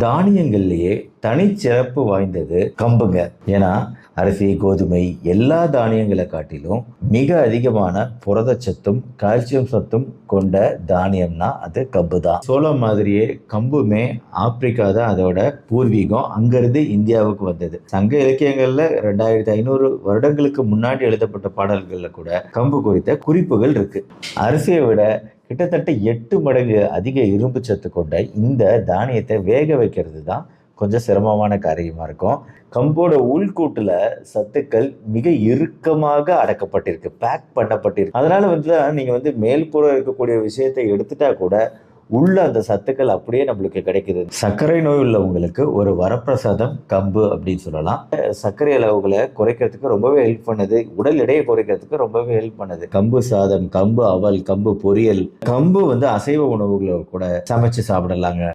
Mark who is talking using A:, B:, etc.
A: தானியங்கள்லேயே தனிச்சிறப்பு வாய்ந்தது கம்புங்க. ஏன்னா அரிசி, கோதுமை எல்லா தானியங்களை காட்டிலும் மிக அதிகமான புரதச்சத்தும் கால்சியம் சத்தும் கொண்ட தானியம்னா அது கம்பு தான். சோளம் மாதிரியே கம்புமே ஆப்பிரிக்கா தான் அதோட பூர்வீகம். அங்கிருந்து இந்தியாவுக்கு வந்தது. சங்க இலக்கியங்கள்ல 2500 வருடங்களுக்கு முன்னாடி எழுதப்பட்ட பாடல்கள்ல கூட கம்பு குறித்த குறிப்புகள் இருக்கு. அரிசியை விட கிட்டத்தட்ட 8 மடங்கு அதிக இரும்பு சத்து கொண்ட இந்த தானியத்தை வேக வைக்கிறது தான் கொஞ்சம் சிரமமான காரியமா இருக்கும். கம்போட உள்கூட்டுல சத்துக்கள் மிக இறுக்கமாக அடக்கப்பட்டிருக்கு, பேக் பண்ணப்பட்டிருக்கு. அதனால நீங்க மேல்புறம் இருக்கக்கூடிய விஷயத்தை எடுத்துட்டா கூட உள்ள அந்த சத்துக்கள் அப்படியே நம்மளுக்கு கிடைக்குது. சர்க்கரை நோய் உள்ளவங்களுக்கு ஒரு வரப்பிரசாதம் கம்பு அப்படின்னு சொல்லலாம். சர்க்கரை அளவுகளை குறைக்கிறதுக்கு ரொம்பவே ஹெல்ப் பண்ணுது. உடல் எடையை குறைக்கிறதுக்கு ரொம்பவே ஹெல்ப் பண்ணுது. கம்பு சாதம், கம்பு அவல், கம்பு பொரியல், கம்பு அசைவ உணவுகளை கூட சமைச்சு சாப்பிடலாங்க.